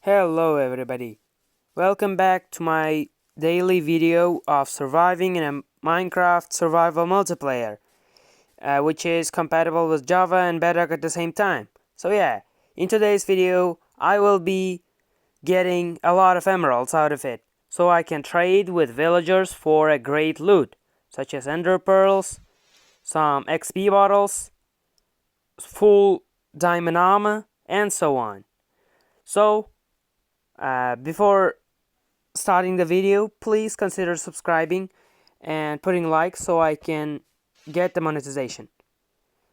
Hello everybody, welcome back to my daily video of surviving in a Minecraft survival multiplayer, which is compatible with Java and Bedrock at the same time. So yeah, in today's video I will be getting a lot of emeralds out of it, so I can trade with villagers for a great loot, such as ender pearls, some XP bottles, full diamond armor, and so on. So, before starting the video, please consider subscribing and putting likes so I can get the monetization.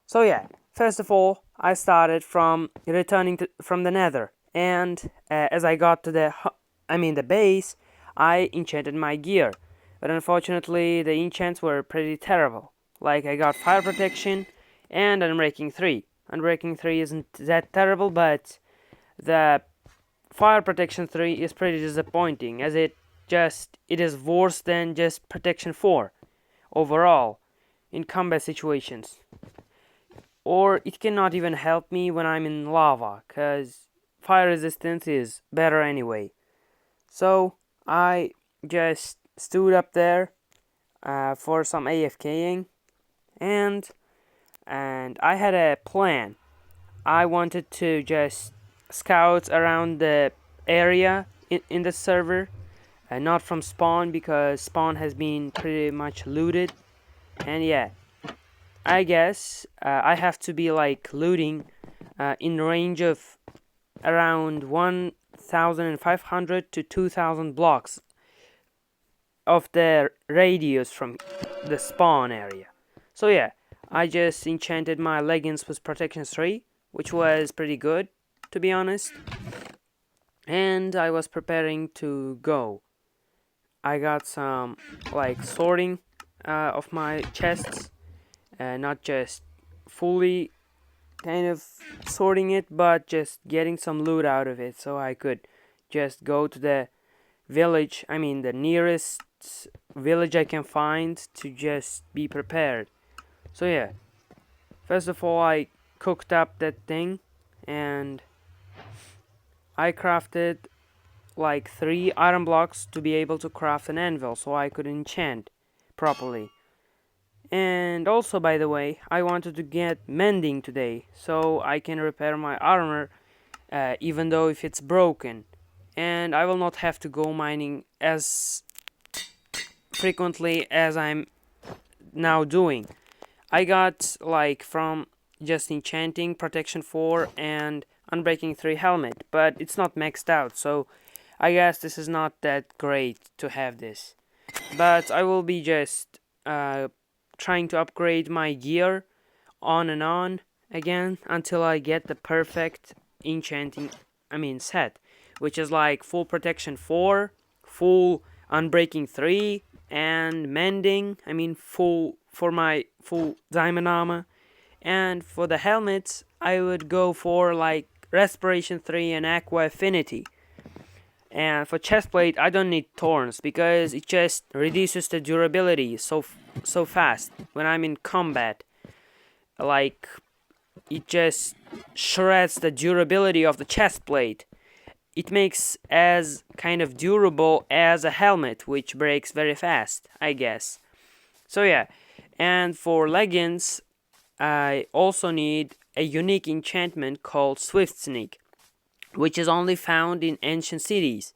So yeah, first of all, I started from returning from the nether, and as I got to the base, I enchanted my gear, but unfortunately the enchants were pretty terrible. Like, I got fire protection and unbreaking 3. Unbreaking 3 isn't that terrible, but the fire protection 3 is pretty disappointing, as it is worse than just protection 4 overall in combat situations. Or it cannot even help me when I'm in lava, cause fire resistance is better anyway. So I just stood up there for some AFKing, and I had a plan. I wanted to just scout around the area in the server, not from spawn, because spawn has been pretty much looted. And yeah, I guess I have to be like looting in range of around 1,500 to 2,000 blocks of the radius from the spawn area. So yeah, I just enchanted my leggings with protection 3, which was pretty good, to be honest. And I was preparing to go. I got some like sorting of my chests, not just fully kind of sorting it, but just getting some loot out of it, so I could just go to the village, the nearest village I can find, to just be prepared. So yeah, first of all I cooked up that thing, and I crafted like 3 iron blocks to be able to craft an anvil so I could enchant properly. And also, by the way, I wanted to get mending today so I can repair my armor, even though if it's broken, and I will not have to go mining as frequently as I'm now doing. I got like from just enchanting protection 4 and unbreaking 3 helmet, but it's not maxed out, so I guess this is not that great to have this. But I will be just trying to upgrade my gear on and on again until I get the perfect enchanting set, which is like full protection 4, full unbreaking 3, and mending, full for my full diamond armor. And for the helmets, I would go for like respiration 3 and aqua affinity. And for chestplate, I don't need thorns because it just reduces the durability so fast when I'm in combat. Like, it just shreds the durability of the chestplate. It makes as kind of durable as a helmet, which breaks very fast, I guess. So yeah, and for leggings, I also need a unique enchantment called Swift Sneak, which is only found in ancient cities,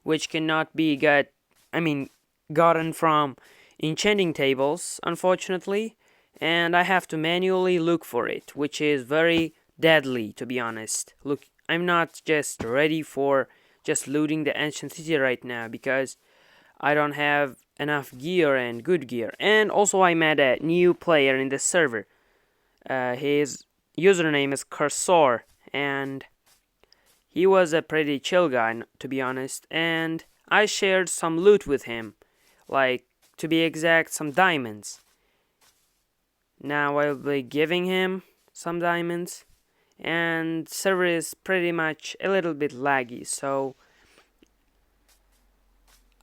which cannot be gotten from enchanting tables, unfortunately, and I have to manually look for it, which is very deadly, to be honest. Look, I'm not just ready for just looting the ancient city right now because I don't have enough gear and good gear. And also I met a new player in the server. His username is Cursor, and he was a pretty chill guy, to be honest, and I shared some loot with him, like, to be exact, some diamonds. Now I'll be giving him some diamonds, and server is pretty much a little bit laggy, so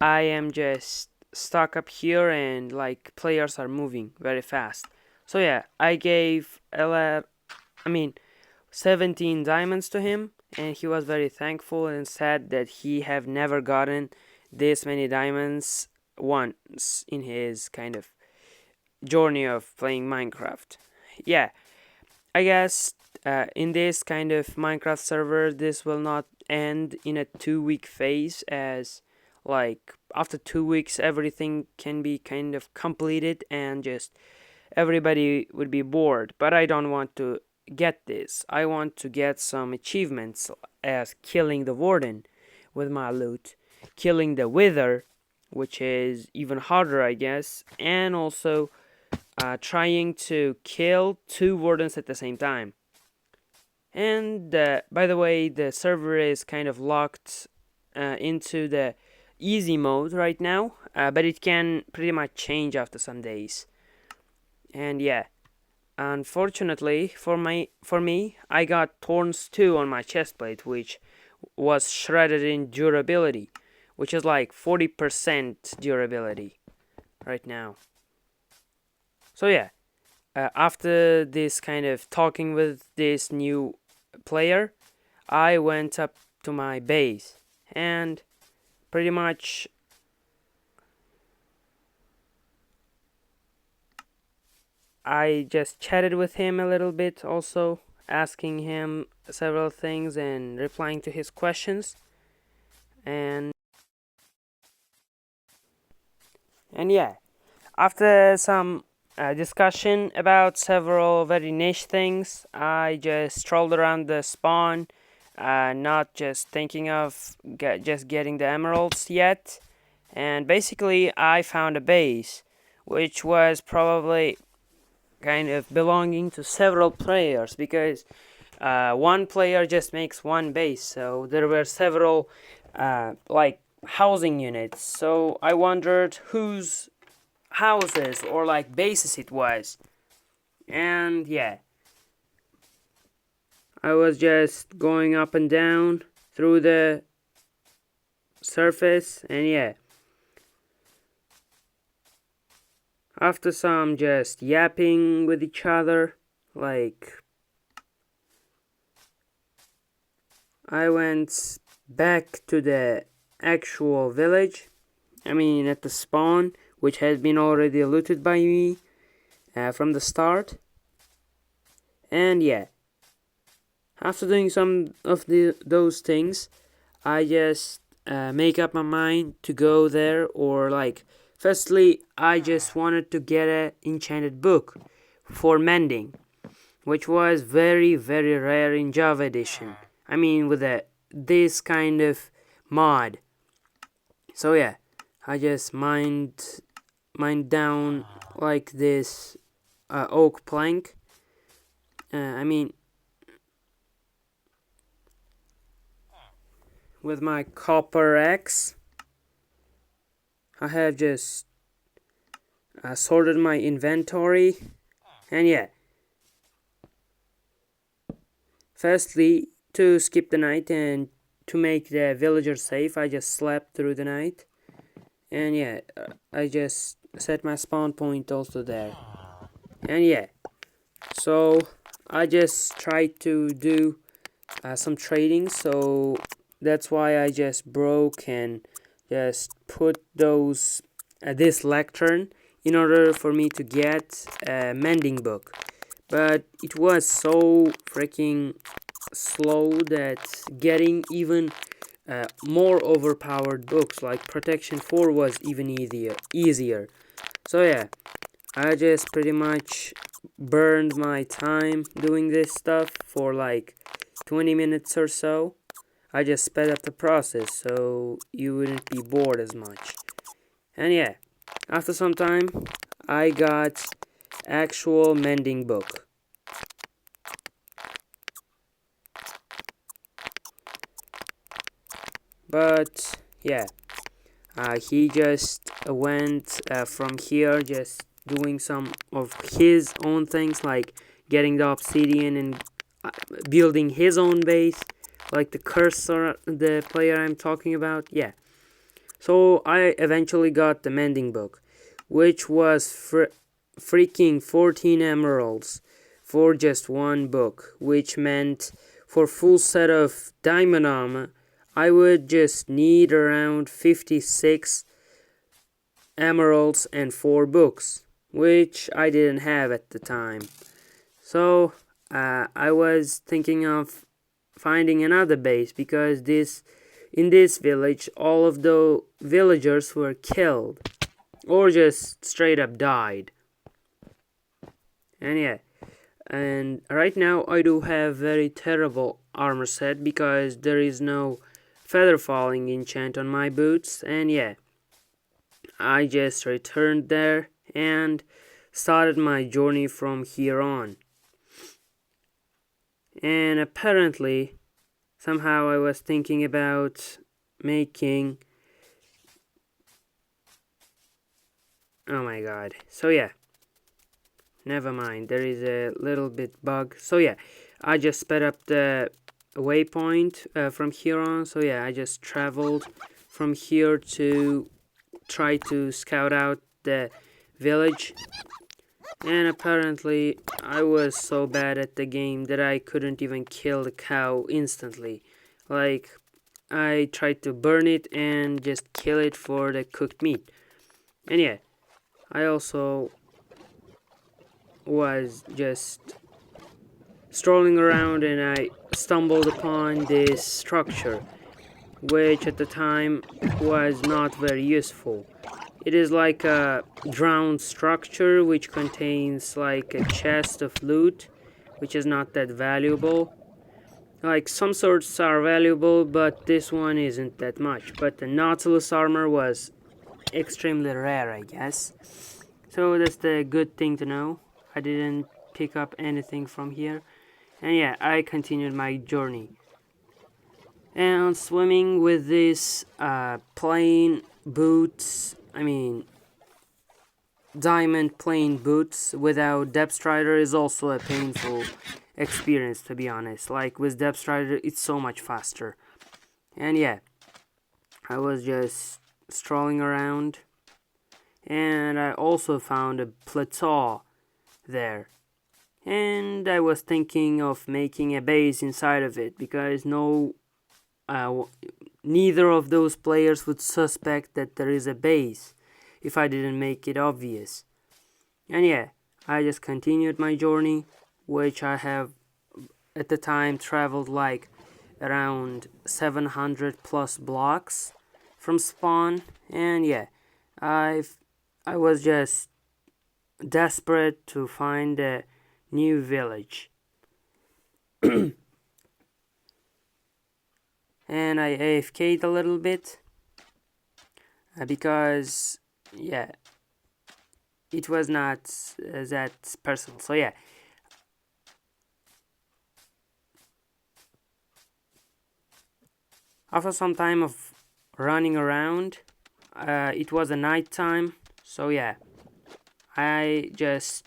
I am just stuck up here and like players are moving very fast. So yeah, I gave 17 diamonds to him, and he was very thankful and said that he have never gotten this many diamonds once in his kind of journey of playing Minecraft. Yeah, I guess in this kind of Minecraft server, this will not end in a 2 week phase, as like after 2 weeks everything can be kind of completed and just everybody would be bored. But I don't want to get this. I want to get some achievements as killing the warden with my loot, killing the wither, which is even harder, I guess, and also trying to kill 2 wardens at the same time. And by the way, the server is kind of locked into the easy mode right now, but it can pretty much change after some days. And yeah, unfortunately for me, I got thorns 2 on my chestplate, which was shredded in durability, which is like 40% durability right now. So yeah, after this kind of talking with this new player, I went up to my base and pretty much I just chatted with him a little bit, also asking him several things and replying to his questions. And yeah, after some discussion about several very niche things, I just strolled around the spawn, not just thinking of just getting the emeralds yet. And basically, I found a base, which was probably kind of belonging to several players, because one player just makes one base, so there were several like housing units. So I wondered whose houses or like bases it was. And yeah, I was just going up and down through the surface, and yeah, after some just yapping with each other, like, I went back to the actual village, I mean at the spawn, which has been already looted by me from the start. And yeah, after doing some of those things, I just make up my mind to go there, or like, firstly, I just wanted to get an enchanted book for mending, which was very, very rare in Java Edition. I mean, with this kind of mod. So yeah, I just mined down like this oak plank. I mean, with my copper axe, I have just sorted my inventory, and yeah, firstly, to skip the night and to make the villagers safe, I just slept through the night. And yeah, I just set my spawn point also there. And yeah, so I just tried to do some trading, so that's why I just broke and just put those this lectern in order for me to get a mending book. But it was so freaking slow that getting even more overpowered books like Protection 4 was even easier. So yeah, I just pretty much burned my time doing this stuff for like 20 minutes or so. I just sped up the process so you wouldn't be bored as much. And yeah, after some time, I got actual mending book. But yeah, he just went from here just doing some of his own things, like getting the obsidian and building his own base, like the cursor, the player I'm talking about. Yeah, so I eventually got the mending book, which was freaking 14 emeralds for just one book, which meant for full set of diamond armor, I would just need around 56 emeralds and 4 books, which I didn't have at the time. So I was thinking of finding another base, because in this village all of the villagers were killed or just straight up died. And yeah, and right now I do have very terrible armor set, because there is no feather falling enchant on my boots. And yeah, I just returned there and started my journey from here on. And apparently, somehow I was thinking about making... Oh my god. So yeah, never mind, there is a little bit bug. So yeah, I just sped up the waypoint from here on. So yeah, I just traveled from here to try to scout out the village. And apparently I was so bad at the game that I couldn't even kill the cow instantly. Like, I tried to burn it and just kill it for the cooked meat. And yeah, I also was just strolling around and I stumbled upon this structure, which at the time was not very useful. It is like a drowned structure which contains like a chest of loot, which is not that valuable. Like, some sorts are valuable, but this one isn't that much. But the Nautilus armor was extremely rare, I guess. So that's the good thing to know. I didn't pick up anything from here. And yeah, I continued my journey. And swimming with these plain boots, diamond plain boots without Depth Strider is also a painful experience, to be honest. Like, with Depth Strider, it's so much faster. And yeah, I was just strolling around, and I also found a plateau there. And I was thinking of making a base inside of it, because neither of those players would suspect that there is a base if I didn't make it obvious. And yeah, I just continued my journey, which I have at the time traveled like around 700 plus blocks from spawn. And yeah, I was just desperate to find a new village. And I AFK'd a little bit because yeah, it was not that personal. So yeah, after some time of running around, it was a night time. So yeah, I just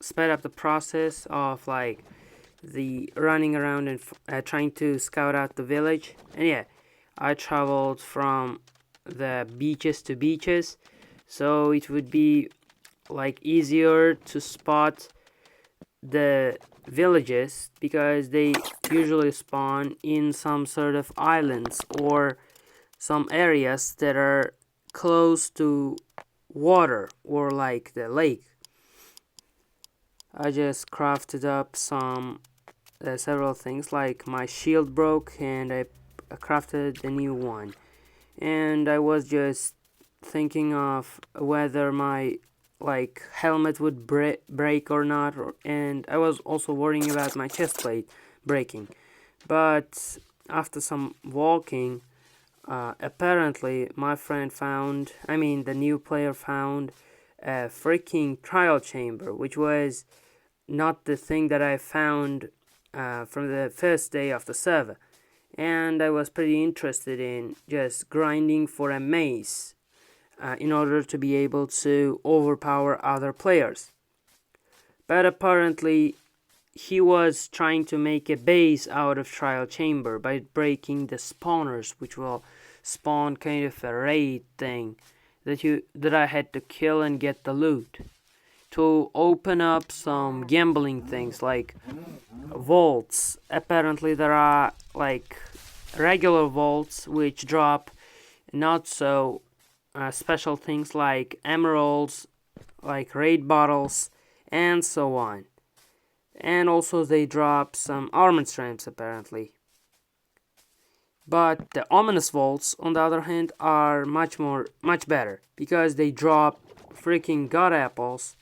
sped up the process of like the running around and trying to scout out the village. And yeah, I traveled from the beaches to beaches, so it would be like easier to spot the villages, because they usually spawn in some sort of islands or some areas that are close to water or like the lake. I just crafted up several things, like my shield broke and I crafted a new one. And I was just thinking of whether my like helmet would break or not, and I was also worrying about my chest plate breaking. But after some walking, apparently my friend found, the new player found a freaking trial chamber, which was not the thing that I found from the first day of the server. And I was pretty interested in just grinding for a mace in order to be able to overpower other players. But apparently he was trying to make a base out of trial chamber by breaking the spawners, which will spawn kind of a raid thing that I had to kill and get the loot. to open up some gambling things like vaults. Apparently, there are like regular vaults which drop not so special things like emeralds, like raid bottles, and so on. And also, they drop some armored strengths apparently. But the ominous vaults, on the other hand, are much better because they drop freaking god apples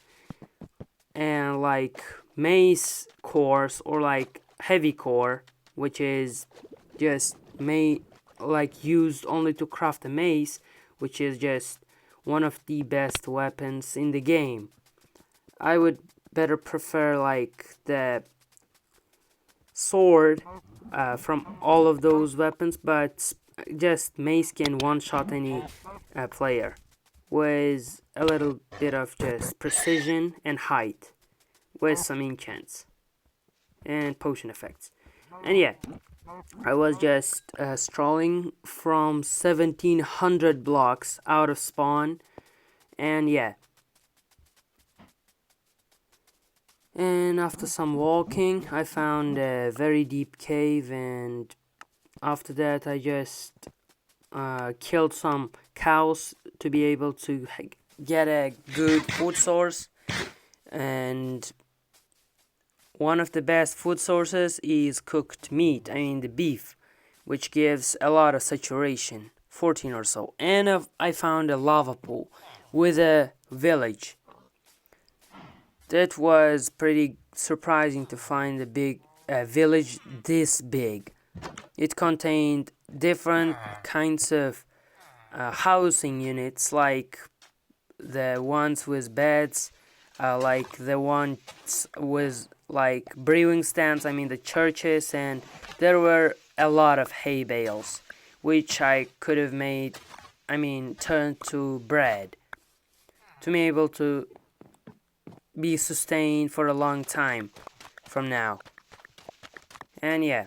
and like mace cores or like heavy core, which is just like used only to craft a mace, which is just one of the best weapons in the game. I would better prefer like the sword from all of those weapons, but just mace can one-shot any player with a little bit of just precision and height with some enchants and potion effects. And yeah, I was just strolling from 1700 blocks out of spawn, and yeah, and after some walking I found a very deep cave, and after that I just killed some cows to be able to get a good food source. And one of the best food sources is cooked meat, I mean the beef, which gives a lot of saturation, 14 or so. And I found a lava pool with a village. That was pretty surprising to find a big village this big. It contained different kinds of housing units, like the ones with beds, like the ones with like brewing stands, I mean the churches, and there were a lot of hay bales, which I could have made, turned to bread, to be able to be sustained for a long time from now. And yeah,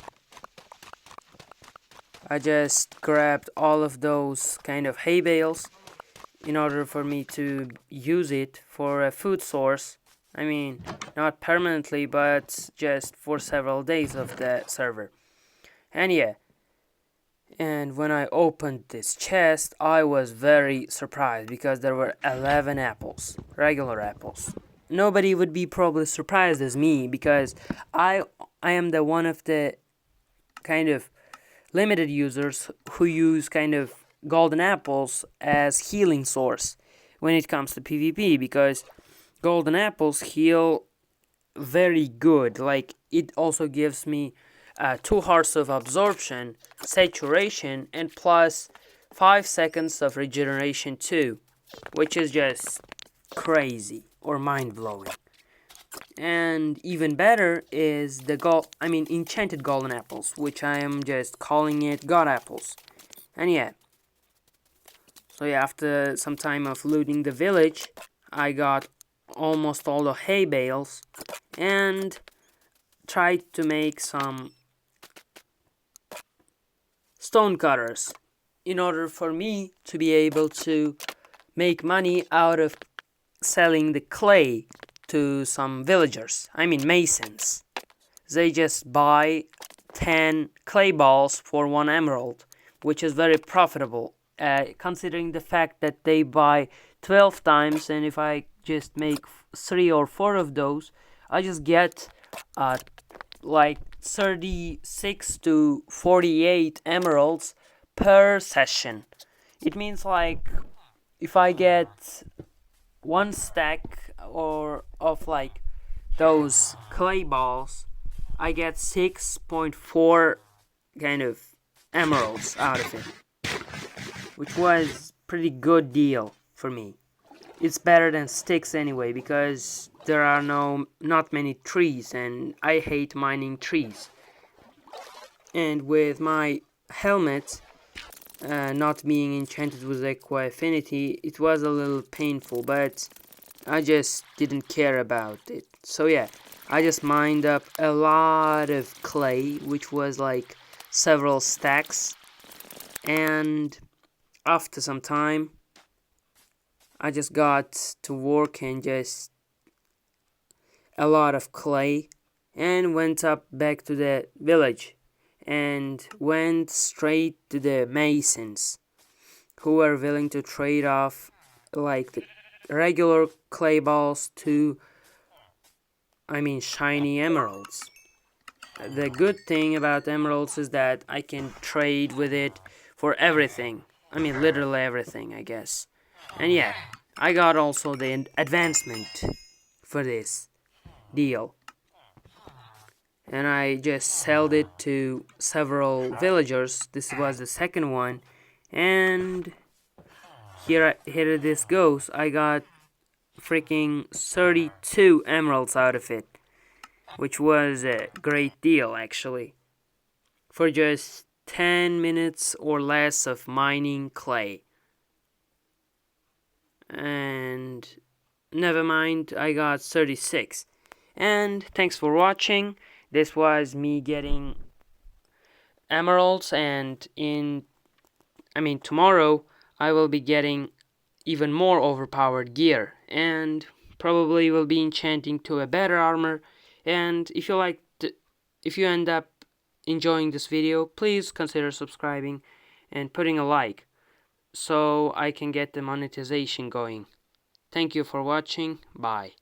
I just grabbed all of those kind of hay bales in order for me to use it for a food source. Not permanently, but just for several days of the server. And yeah, and when I opened this chest, I was very surprised because there were 11 apples, regular apples. Nobody would be probably surprised as me because I am the one of the kind of limited users who use kind of golden apples as healing source when it comes to PvP, because golden apples heal very good. Like, it also gives me 2 hearts of absorption, saturation, and plus 5 seconds of regeneration too, which is just crazy or mind-blowing. And even better is the enchanted golden apples, which I am just calling it god apples. And yeah, so yeah, after some time of looting the village, I got almost all the hay bales and tried to make some stone cutters in order for me to be able to make money out of selling the clay to some villagers, masons. They just buy 10 clay balls for 1 emerald, which is very profitable, considering the fact that they buy 12 times, and if I just make 3 or 4 of those, I just get like 36 to 48 emeralds per session. It means like if I get 1 stack or of like those clay balls, I get 6.4 kind of emeralds out of it, which was pretty good deal for me. It's better than sticks anyway, because there are not many trees, and I hate mining trees. And with my helmet not being enchanted with Aqua Affinity, it was a little painful, but I just didn't care about it. So yeah, I just mined up a lot of clay, which was like several stacks, and after some time I just got to work and just a lot of clay and went up back to the village and went straight to the masons who were willing to trade off like the regular clay balls to, shiny emeralds. The good thing about emeralds is that I can trade with it for everything. Literally everything, I guess. And yeah, I got also the advancement for this deal. And I just sold it to several villagers. This was the second one. And here this goes. I got freaking 32 emeralds out of it, which was a great deal actually, for just 10 minutes or less of mining clay. And never mind, I got 36. And thanks for watching. This was me getting emeralds, and tomorrow I will be getting even more overpowered gear, and probably will be enchanting to a better armor. And if you end up enjoying this video, please consider subscribing and putting a like so I can get the monetization going. Thank you for watching. Bye.